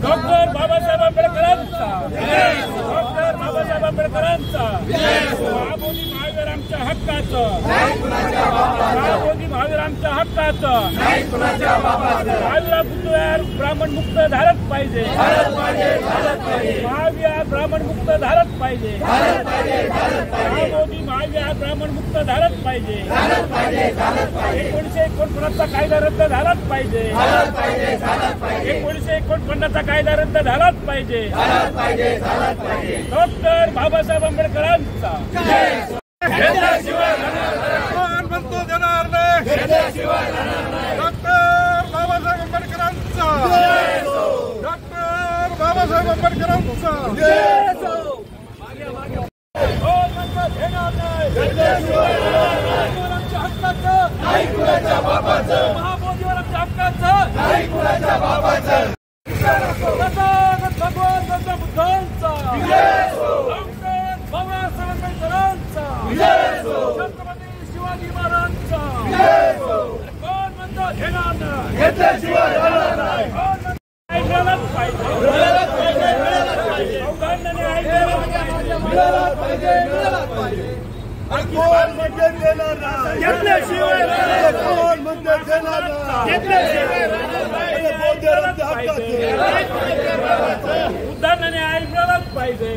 Doctor Babasaheb आंबेडकरांचा, doctor Babasaheb आंबेडकरांचा, महाबोधी महावीर आमच्या हक्काचं, महाबोधी महावीर आमच्या हक्काचं, महावीर पुतळ्यावर ब्राह्मण मुक्त झालंच पाहिजे, महावीर ब्राह्मण मुक्त झालंच पाहिजे, महाबोधी महावीर ब्राह्मण मुक्त झालंच पाहिजे, 1949चा कायदा रद्द झालाच पाहिजे, 1949चा कायदा रद्द झालाच पाहिजे, डॉक्टर बाबासाहेब आंबेडकरांचा म्हणतो देणार नाही, डॉक्टर बाबासाहेब आंबेडकरांचा, डॉक्टर बाबासाहेब आंबेडकरांचा महाबोधीवरांच्या हक्काचं भगवान बुद्धांचा, बाबासाहेब आंबेडकरांचा, छत्रपती शिवाजी महाराजांचा, कोण म्हणतो घेणार नाही, घेतल्याशिवाय राहणार नाही, ऐकायलाच पाहिजे, कोण म्हणजे देणार नाही, घेतल्याशिवाय कोण म्हणजे देणार नाही, उदाहरणाने न्याय मिळालाच पाहिजे,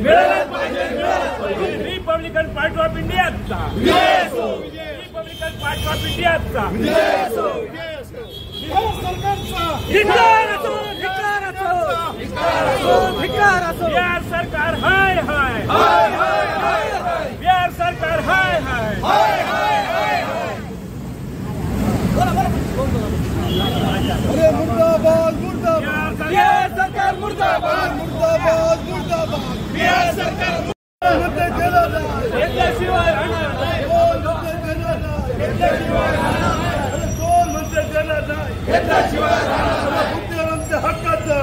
रिपब्लिकन पार्टी ऑफ इंडियाचा, रिपब्लिकन पार्टी ऑफ इंडियाचा बिहार सरकार हाय हाय, बिहार सरकार हाय हाय, अरे मुर्दाबाद मुर्दाबाद, बिहार सरकार मुर्दाबाद, मुर्दाबाद मुर्दाबाद, बिहार सरकार म्हणजे देणार नाही, घेतल्याशिवाय राहणार नाही, कोण म्हणजे देणार नाही, घेतल्याशिवाय राहणार नाही, कोण म्हणजे देणार नाही, घेतल्याशिवाय राहणार नाही, बुद्धिरामच्या हक्काचं,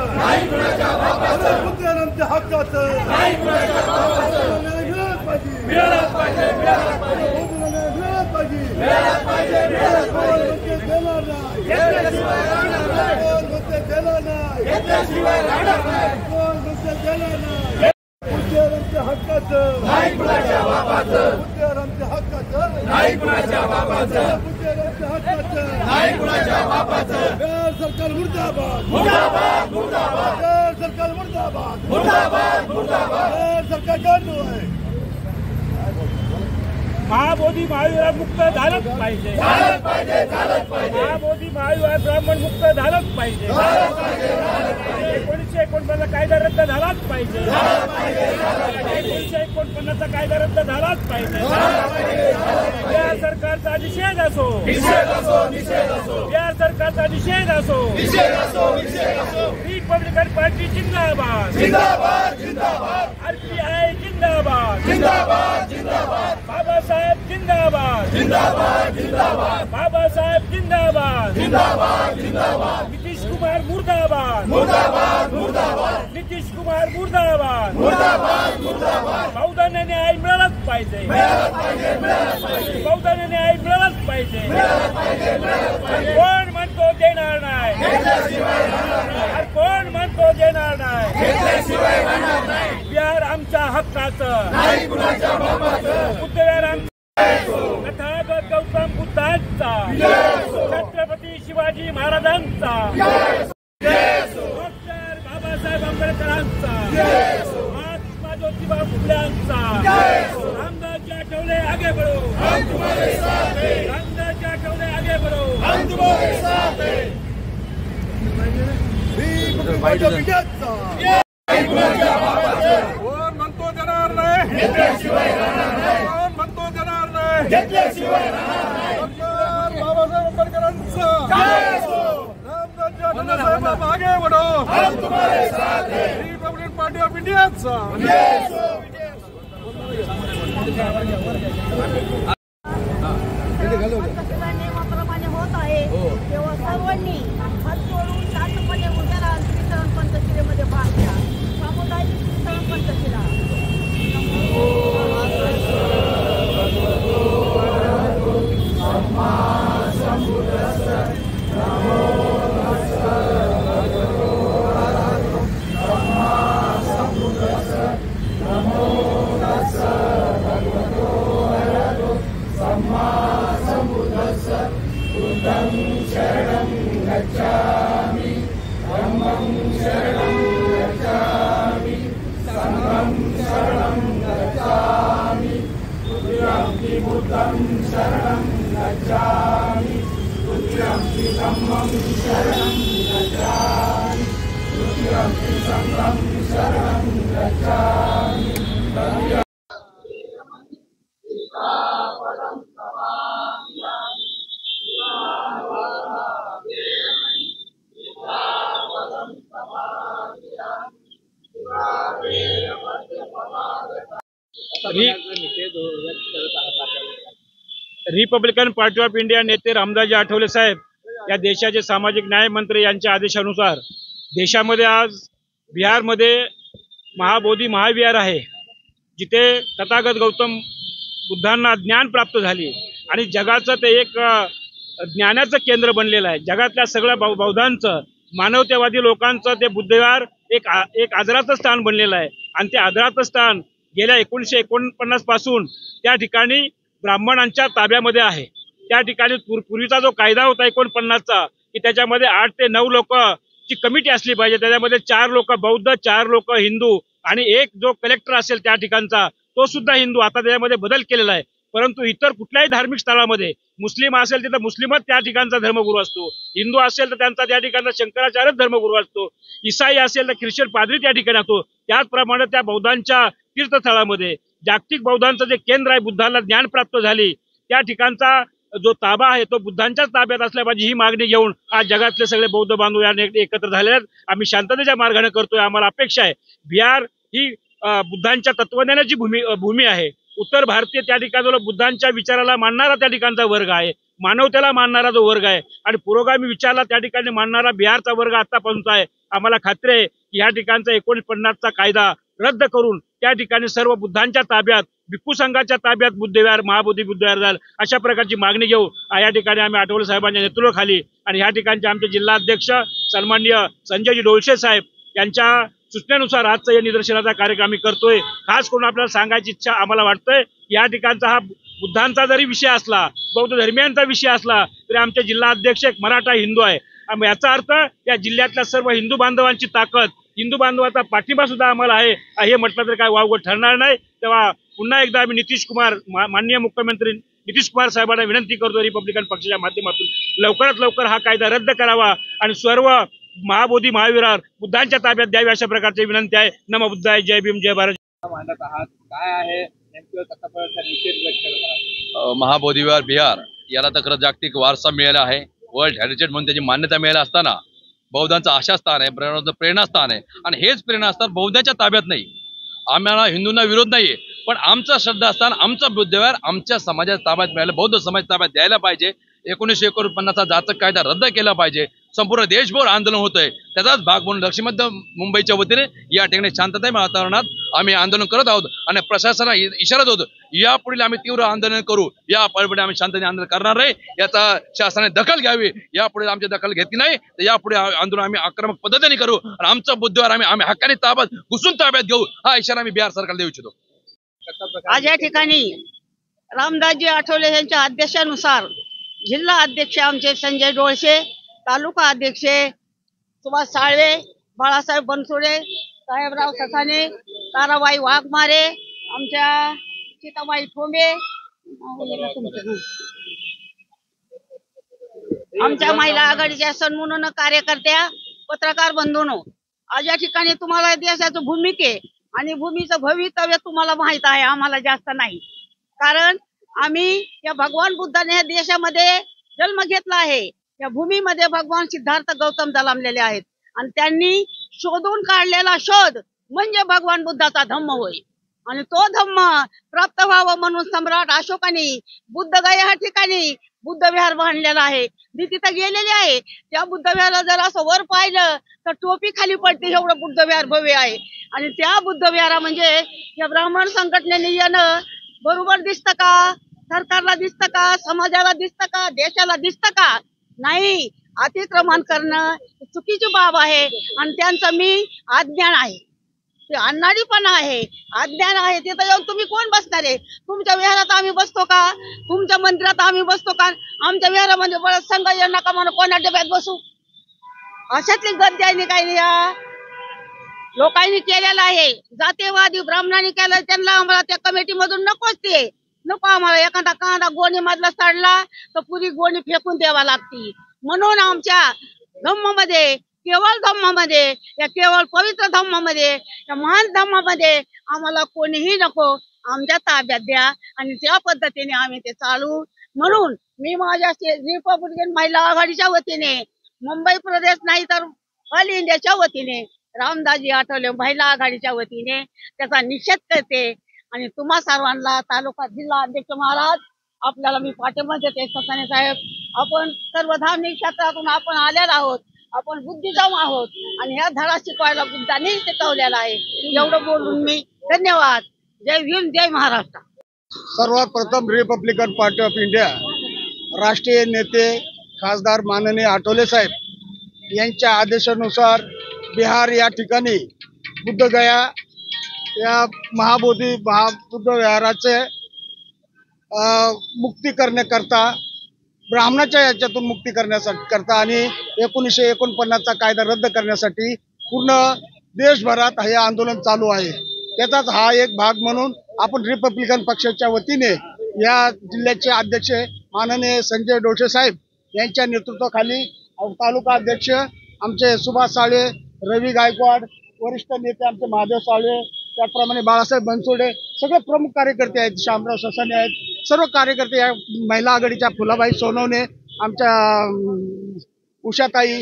बुद्धिरामच्या हक्काचं, मिळालंच पाहिजे, मिळालंच पाहिजे, मिळालंच पाहिजे, मिळालंच पाहिजे, मिळालंच पाहिजे, मिळालंच कोण म्हणजे देणार नाही, घेतल्याशिवाय राहणार नाही, कोण म्हणजे देणार नाही, घेतल्याशिवाय राहणार नाही, कोण म्हणजे देणार नाही, बुद्धिरामच्या हक्काचं, नाही कुणाच्या बापाचं, बुद्धिरामच्या हक्काचं, नाही कुणाच्या बापाचं, बुद्धिरामच्या हक्काचं, नाही कुणाच्या बापाचं, बिहार सरकार मुर्दाबाद, मुर्दाबाद, मुर्दाबाद, बिहार सरकार मुर्दाबाद, मुर्दाबाद, मुर्दाबाद, बिहार सरकार गांडू आहे, महाबोधी महावीर मुक्त झालंच पाहिजे, झालंच पाहिजे, झालंच पाहिजे, महाबोधी महावीर ब्राह्मण मुक्त झालंच पाहिजे, 1949चा कायदा रद्द झालाच पाहिजे, 1949चा कायदा रद्द झालाच पाहिजे, बिहार सरकारचा निषेध असो, निषेध असो, निषेध असो, बिहार सरकारचा निषेध असो, निषेध असो, निषेध असो, रिपब्लिकन पार्टी जिंदाबाद, जिंदाबाद, जिंदाबाद, RPI जिंदाबाद, जिंदाबाद, जिंदाबाद, बाबासाहेब जिंदाबाद, जिंदाबाद, जिंदाबाद, बाबासाहेब जिंदाबाद, जिंदाबाद, जिंदाबाद, नितीश कुमार मुर्दाबाद, मुर्दाबाद, मुर्दाबाद, नितीश कुमार मुर्दाबाद, मुर्दाबाद, मुर्दाबाद, बौद्धांना न्याय मिळालाच पाहिजे, मिळालाच पाहिजे, मिळालाच पाहिजे, बौद्धांना न्याय मिळालाच पाहिजे, मिळालाच पाहिजे, मिळालाच पाहिजे, कोण म्हणतो देणार नाही, घेतल्याशिवाय राहणार नाही, कोण म्हणतो देणार नाही, घेतल्याशिवाय राहणार नाही, बिहार आमच्या हक्काचं, नाही कुणाच्या बापाचं, पुतळ्यावर आमच्या तथागत गौतम बुद्धांचा, छत्रपती शिवाजी महाराजांचा, डॉक्टर बाबासाहेब आंबेडकरांचा, महात्मा ज्योतिबा फुलेंचा, रामदास आठवले आगे बढ़ो, हम तुम्हारे साथ हैं, रामदास आठवले आगे बढ़ो, हम तुम्हारे साथ हैं, कोण म्हणतो देणार नाही, घेतल्याशिवाय राहणार नाही, कोण म्हणतो देणार नाही, घेतल्याशिवाय राहणार नाही, डॉक्टर बाबासाहेब आंबेडकरांचा, रामदास आठवले साहेब आगे बढ़ो, हम तुम्हारे साथ हैं, रिपब्लिकन पार्टी ऑफ इंडियाचा नियमाप्रमाणे होत आहे तेव्हा सर्वांनी हात जोडून शांतपणे उद्याला वितरण पंचशिलेमध्ये भाग घ्या. सामुदायिक वितरण Panchshila. Republican party of India नेते रामदासजी आठवले साहेब या देशाचे सामाजिक न्याय मंत्री यांच्या आदेशानुसार देशामध्ये आज बिहारमध्ये महाबोधी महाविहार आहे, जिथे तथागत गौतम बुद्धांना ज्ञान प्राप्त झाली आणि जगाचं ते एक ज्ञानाचं केंद्र बनलेलं आहे। जगातल्या सगळ्या बौद्धांचं, मानवतेवादी लोकांचं ते बुद्धविहार एक आदराचं स्थान बनलेलं आहे आणि ते आदराचं स्थान गेल्या 1949 पासून त्या ठिकाणी ब्राह्मणांच्या ताब्यामध्ये आहे। त्या ठिकाणी पूर्वीचा जो कायदा होता 49चा की त्याच्यामध्ये 8 ते 9 लोकांची कमिटी असली पाहिजे, त्याच्यामध्ये 4 लोक बौद्ध, 4 लोक हिंदू आणि एक जो कलेक्टर असेल त्या ठिकाणचा तो सुद्धा हिंदू। आता त्याच्यामध्ये बदल केलेला आहे, परंतु इतर कुठल्याही धार्मिक स्थळामध्ये मुस्लिम असेल तिथं मुस्लिमच त्या ठिकाणचा धर्मगुरू असतो, हिंदू असेल तर त्यांचा त्या ठिकाणचा शंकराचार्यच धर्मगुरू असतो, ईसाई असेल तर ख्रिश्चन पादरी त्या ठिकाणी असतो। त्याचप्रमाणे त्या बौद्धांच्या तीर्थस्थळामध्ये जागतिक बौद्धांचं जे केंद्र आहे, बुद्धाला ज्ञान प्राप्त झाली त्या ठिकाणचा जो ताबा आहे तो बुद्धांच्याच ताब्यात असल्या पाहिजे ही मागणी घेऊन आज जगातले सगळे बौद्ध बांधव याने एकत्र झाले आहेत। आम्ही शांततेच्या मार्गाने करतोय। आम्हाला अपेक्षा आहे बिहार ही बुद्धांच्या तत्वज्ञानाची भूमी आहे। उत्तर भारतीय त्या ठिकाणी बुद्धांच्या विचाराला मानणारा त्या ठिकाणचा वर्ग आहे, मानवतेला मानणारा जो वर्ग आहे आणि पुरोगामी विचाराला त्या ठिकाणी मानणारा बिहारचा वर्ग आतापर्यंत आहे। आम्हाला खात्री आहे की या ठिकाणचा 1950चा कायदा रद्द करून त्या ठिकाणी सर्व बुद्धांच्या ताब्यात, भिक्खू संघाच्या ताब्यात बुद्धविहार, महाबोधी बुद्धविहार झालं अशा प्रकारची मागणी घेऊ या ठिकाणी आम्ही आठवले साहेबांच्या नेतृत्वाखाली आणि या ठिकाणचे आमचे जिल्हाध्यक्ष सन्माननीय संजयजी डोळसे साहेब यांच्या सूचनेनुसार आजचा या निदर्शनाचा कार्यक्रम आम्ही करतोय। खास करून आपल्याला सांगायची इच्छा आम्हाला वाटतंय या ठिकाणचा हा बुद्धांचा जरी विषय असला, बौद्ध धर्मियांचा विषय असला तरी आमचे जिल्हाध्यक्ष एक मराठा हिंदू आहे। याचा अर्थ या जिल्ह्यातल्या सर्व हिंदू बांधवांची ताकद, हिंदू बांधवांचा पाठिंबा सुद्धा आम्हाला आहे हे म्हटलं तर काय वावगं ठरणार नाही। तेव्हा पुन्हा एकदा आम्ही नितीश कुमार, माननीय मुख्यमंत्री नितीश कुमार साहेबांना विनंती करतो रिपब्लिकन पक्षाच्या माध्यमातून लवकरात लवकर हा कायदा रद्द करावा आणि सर्व महाबोधी महाविहार बुद्धांच्या ताब्यात द्यावी अशा प्रकारची विनंती आहे। नमो बुद्धाय, जय भीम, जय भारत। मांडत आहात काय आहे नेमकं आतापर्यंत निषेध व्यक्त करत आहात? महाबोधी विहार बिहार याला तर खरं जागतिक वारसा मिळाला आहे, वर्ल्ड हेरिटेज म्हणून त्याची मान्यता मिळाली असताना बौद्धांचं आशास्थान आहे, प्रेरणास्थान आहे आणि हेच प्रेरणास्थान बौद्धांच्या ताब्यात नाही। आम्हाला हिंदूंना विरोध नाहीये, पण आमचं श्रद्धास्थान, आमचा बुद्धविहार आमच्या समाजाच्या ताब्यात मिळालं, बौद्ध समाज ताब्यात द्यायला पाहिजे। 1949चा जातक कायदा रद्द केला पाहिजे। संपूर्ण देशभर आंदोलन होतंय, त्याचाच भाग म्हणून दक्षिण मध्य मुंबईच्या वतीने या ठिकाणी शांततेच्या वातावरणात आम्ही आंदोलन करत आहोत आणि प्रशासनाला इशारा देतो यापुढे आम्ही तीव्र आंदोलन करू, यापुढे आम्ही शांततेने आंदोलन करणार नाही। याचा शासनाने दखल घ्यावी, यापुढे आमची दखल घेतली नाही तर यापुढे आंदोलन आम्ही आक्रमक पद्धतीने करू आणि आमचं बुद्धविहार आम्ही हक्काने ताब्यात घुसून ताब्यात घेऊ हा इशारा आम्ही बिहार सरकारला देऊ इच्छितो। आज या ठिकाणी रामदासजी आठवले यांच्या आदेशानुसार जिल्हा अध्यक्ष आमचे संजय डोळसे, तालुका अध्यक्ष सुभाष साळवे, बाळासाहेब बनसोडे, साहेबराव ससाने, ताराबाई वाघमारे, आमच्या सीताबाई ठोंबे, आमच्या महिला आघाडीच्या सन्माननीय कार्यकर्त्या, पत्रकार बंधूंनो, आज या ठिकाणी तुम्हाला देशाचं भूमिके आणि भूमीचं भवितव्य तुम्हाला माहित आहे, आम्हाला जास्त नाही। कारण आम्ही या भगवान बुद्धाने या देशामध्ये जन्म घेतला आहे। या भूमीमध्ये भगवान सिद्धार्थ गौतम जन्मलेले आहेत आणि त्यांनी शोधून काढलेला शोध म्हणजे भगवान बुद्धाचा धम्म होय आणि तो धम्म प्राप्त व्हावं म्हणून सम्राट अशोकाने बुद्धगया या ठिकाणी बुद्धविहार बांधलेला आहे। मी तिथे गेलेले आहे, त्या बुद्धविहाराला जर असं वर पाहिलं तर टोपी खाली पडते, एवढं बुद्धविहार भव्य आहे आणि त्या बुद्धविहारा म्हणजे या ब्राह्मण संघटनेने येणं बरोबर दिसतं का? सरकारला दिसतं का? समाजाला दिसतं का? देशाला दिसतं का? नाही, अतिक्रमण करणं चुकीची बाब आहे आणि त्यांचं मी अज्ञान आहे, ते अनाडीपण आहे, अज्ञान आहे। तिथं जाऊन तुम्ही कोण बसणार आहे? तुमच्या विहारात आम्ही बसतो का? तुमच्या मंदिरात आम्ही बसतो का? आमच्या विहारामध्ये बळत संघ नका म्हणून कोणा डब्यात बसू? अशातली गद्यांनी काही लोकांनी केलेलं आहे. जातीवादी ब्राह्मणांनी केलं, त्यांना आम्हाला त्या कमिटीमधून नकोच. ते नको आम्हाला. एखादा कांदा गोणी मधला सडला तर पुरी गोणी फेकून द्यावा लागती. म्हणून आमच्या धम्मामध्ये, केवळ धम्मामध्ये, या केवळ पवित्र धम्मामध्ये, या महान धम्मामध्ये आम्हाला कोणीही नको. आमच्या ताब्यात द्या आणि त्या पद्धतीने आम्ही ते चालू. म्हणून मी माझ्या रिपब्लिकन महिला आघाडीच्या वतीने, मुंबई प्रदेश नाही तर ऑल इंडियाच्या वतीने, रामदासजी आठवले महिला आघाडीच्या वतीने त्याचा निषेध करते. आणि तुम्हा सर्वांना तालुका जिल्हा अध्यक्ष महाराज आपल्याला मी पाठिंबा देते. ससाने साहेब, आपण सर्व धार्मिक क्षेत्रातून आपण आलेलो आहोत. आपण बुद्धिजम आहोत आणि ह्या धडा शिकवायला बुद्धांनी शिकवलेला आहे. एवढं बोलून मी धन्यवाद. जय भीम, जय महाराष्ट्र. सर्वात प्रथम रिपब्लिकन पार्टी ऑफ इंडिया राष्ट्रीय नेते खासदार माननीय आठवले साहेब यांच्या आदेशानुसार बिहार या ठिकाणी बुद्धगया या बुद्ध विहाराचे मुक्ती करण्याकरता, ब्राह्मणाच्या याच्यातून मुक्ती करण्याकरता आणि 1949चा कायदा रद्द करण्यासाठी पूर्ण देशभरात हे आंदोलन चालू आहे. त्याचाच हा एक भाग म्हणून आपण रिपब्लिकन पक्षाच्या वतीने या जिल्ह्याचे अध्यक्ष माननीय संजय डोसे साहेब यांच्या नेतृत्वाखाली तालुका अध्यक्ष आमचे सुभाष साळे, रवी गायकवाड, वरिष्ठ नेते आमचे महादेव साळे, त्याप्रमाणे बाळासाहेब बनसोडे, सगळे प्रमुख कार्यकर्ते आहेत, शामराव ससाने आहेत, सर्व कार्यकर्ते या महिला आघाडीच्या फुलाबाई सोनवणे, आमच्या उषाताई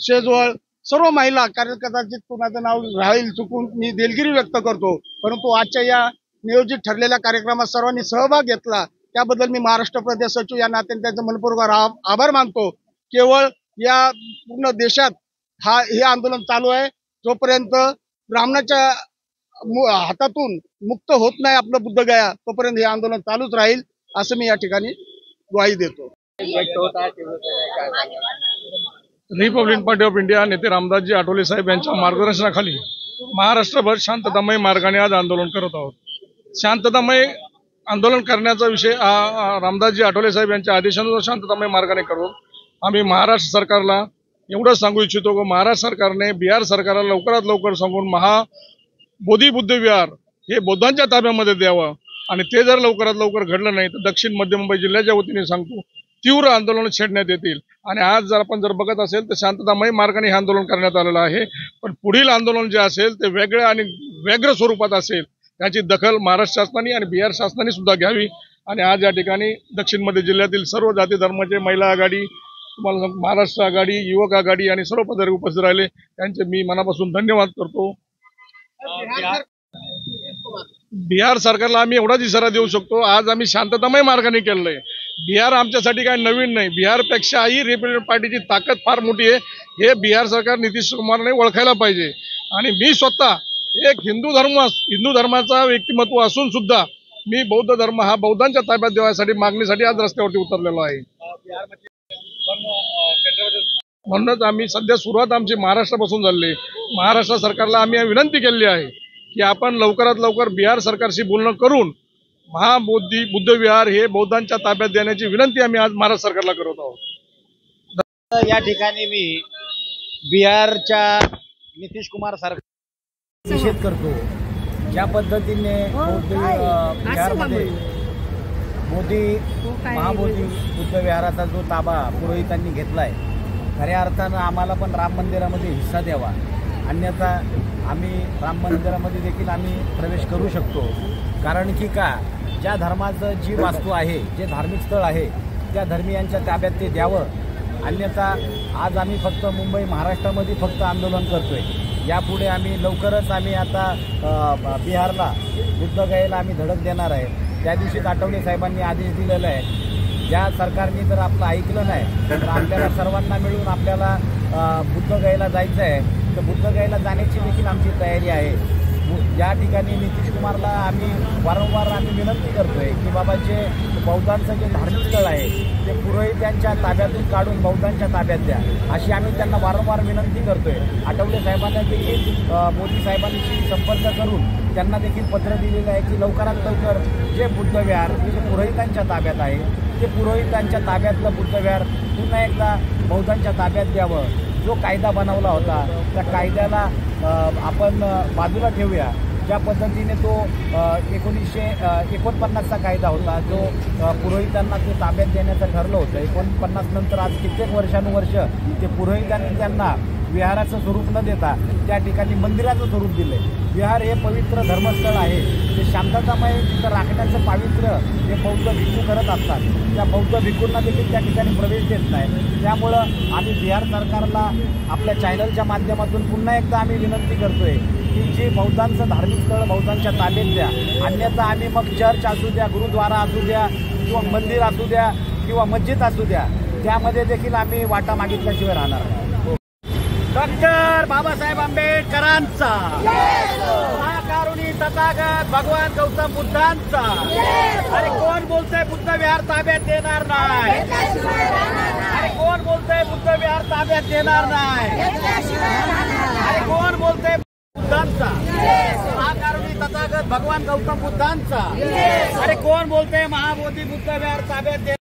शेजवळ, सर्व महिला कार्यकर्त्यांचे कुणाचं नाव राहील चुकून मी दिलगिरी व्यक्त करतो. परंतु आजच्या या नियोजित ठरलेल्या कार्यक्रमात सर्वांनी सहभाग घेतला त्याबद्दल मी महाराष्ट्र प्रदेश सचिव या नात्याने त्यांचा मनपूर्वक आभार मानतो. केवळ या पूर्ण देशात हे आंदोलन चालू आहे. जोपर्यंत ब्राह्मणाच्या हातातून मुक्त होत नाही आपलं बुद्धगया, तोपर्यंत हे आंदोलन चालूच राहील असं मी या ठिकाणी ग्वाही देतो. रिपब्लिकन पार्टी ऑफ इंडिया नेते रामदासजी आठवले साहेब यांच्या मार्गदर्शनाखाली महाराष्ट्रभर शांततामय मार्गाने आज आंदोलन करत आहोत. शांततामय आंदोलन करण्याचा विषय रामदासजी आठवले साहेब यांच्या आदेशानुसार शांततामय मार्गाने करू. आम्ही महाराष्ट्र सरकारला एवढंच सांगू इच्छितो की महाराष्ट्र सरकारने बिहार सरकारला लवकरात लवकर सांगून बोधी बुद्ध विहार हे बौद्धांच्या ताब्यामध्ये द्यावं आणि ते जर लवकरात लवकर घडलं नाही तर दक्षिण मध्य मुंबई जिल्ह्याच्या वतीने सांगतो तीव्र आंदोलन छेडण्यात येतील. आणि आज जर आपण बघत असेल तर शांततामय मार्गाने हे आंदोलन करण्यात आलेलं आहे. पण पुढील आंदोलन जे असेल ते वेगळ्या आणि व्यग्र स्वरूपात असेल, त्याची दखल महाराष्ट्र शासनाने आणि बिहार शासनाने सुद्धा घ्यावी. आणि आज या ठिकाणी दक्षिण मध्य जिल्ह्यातील सर्व जाती धर्माचे महिला आघाडी, तुम्हाला महाराष्ट्र आघाडी, युवक आघाडी आणि सर्व पदाधिकारी उपस्थित राहिले त्यांचे मी मनापासून धन्यवाद करतो. बिहार सरकारला आम्ही एवढाच इशारा देऊ शकतो, आज आम्ही शांततामय मार्गाने केलेलं आहे. बिहार आमच्यासाठी काही नवीन नाही. बिहारपेक्षाही रिपब्लिकन पार्टीची ताकद फार मोठी आहे. हे बिहार सरकार नितीश कुमारने ओळखायला पाहिजे. आणि मी स्वतः एक हिंदू धर्माचा व्यक्तिमत्व असून सुद्धा मी बौद्ध धर्म हा बौद्धांच्या ताब्यात देण्यासाठी मागणीसाठी आज रस्त्यावरती उतरलेलो आहे. म्हणूनच आम्ही सध्या सुरुवात आमची महाराष्ट्रापासून झाली. महाराष्ट्र सरकारला आम्ही विनंती केलेली आहे की आपण लवकरात लवकर बिहार सरकारशी बोलणं करून बुद्ध विहार हे बौद्धांच्या ताब्यात देण्याची विनंती आम्ही आज महाराष्ट्र सरकारला करत आहोत. या ठिकाणी मी बिहारच्या नितीश कुमार सरकार निषेध करतो. ज्या पद्धतीने बिहारमध्ये महाबोधी बुद्ध विहाराचा जो ताबा पुरोहितांनी घेतलाय, खऱ्या अर्थानं आम्हाला पण राम मंदिरामध्ये हिस्सा द्यावा, अन्यथा आम्ही राम मंदिरामध्ये देखील आम्ही प्रवेश करू शकतो. कारण की ज्या धर्माचं जी वास्तू आहे, जे धार्मिक स्थळ आहे, त्या धर्मीयांच्या ताब्यात ते द्यावं. अन्यथा आज आम्ही फक्त मुंबई महाराष्ट्रामध्ये फक्त आंदोलन करतोय. यापुढे आम्ही लवकरच आम्ही आता बिहारला बुद्धगयेला आम्ही धडक देणार आहे. त्या दिवशी आठवले साहेबांनी आदेश दिलेला आहे. ज्या सरकारने जर आपलं ऐकलं नाही तर आपल्याला सर्वांना मिळून आपल्याला बुद्धगयेला जायचं आहे. तर बुद्धगयेला जाण्याची देखील आमची तयारी आहे. या ठिकाणी नितीश कुमारला आम्ही वारंवार विनंती करतोय की बाबा जे बौद्धांचं जे धार्मिक स्थळ आहे ते पुरोहितांच्या ताब्यातून काढून बौद्धांच्या ताब्यात द्या, अशी आम्ही त्यांना वारंवार विनंती करतोय. आठवले साहेबांना देखील मोदी साहेबांशी संपर्क करून त्यांना देखील पत्र दिलेलं आहे की लवकरात लवकर जे बुद्ध विहार जे पुरोहितांच्या ताब्यात आहे ते पुरोहितांच्या ताब्यातलं बुद्ध विहार पुन्हा एकदा बौद्धांच्या ताब्यात द्यावं. जो कायदा बनवला होता त्या कायद्याला आपण बाजूला ठेवूया. ज्या पद्धतीने तो 1949चा कायदा होता जो पुरोहितांना ते ताब्यात देण्याचं ठरलं होतं. 49 नंतर आज कित्येक वर्षानुवर्ष ते पुरोहितांनी त्यांना विहाराचं स्वरूप न देता त्या ठिकाणी मंदिराचं स्वरूप दिलंय. विहार हे पवित्र धर्मस्थळ आहे. ते शांततामय तिथं राखण्याचं पावित्र्य हे बौद्ध भिक्खू करत असतात. त्या बौद्ध भिक्खूंना देखील त्या ठिकाणी प्रवेश देत नाही. त्यामुळं आम्ही बिहार सरकारला आपल्या चॅनलच्या माध्यमातून पुन्हा एकदा आम्ही विनंती करतोय की जे बौद्धांचं धार्मिक स्थळ बौद्धांच्या ताब्यात द्या. अन्यथा आम्ही मग चर्च असू द्या, गुरुद्वारा असू द्या किंवा मंदिर असू द्या किंवा मस्जिद असू द्या त्यामध्ये देखील आम्ही वाटा मागितल्याशिवाय राहणार नाही. डॉक्टर बाबासाहेब आंबेडकरांचा, महाकारुणी तथागत भगवान गौतम बुद्धांचा. अरे कोण बोलतंय बुद्ध विहार ताब्यात देणार नाही? अरे कोण बोलतंय बुद्ध विहार ताब्यात देणार नाही? अरे कोण बोलतंय बुद्धांचा, महाकारुणी तथागत भगवान गौतम बुद्धांचा? अरे कोण बोलतंय महाबोधी बुद्ध विहार ताब्यात देणार?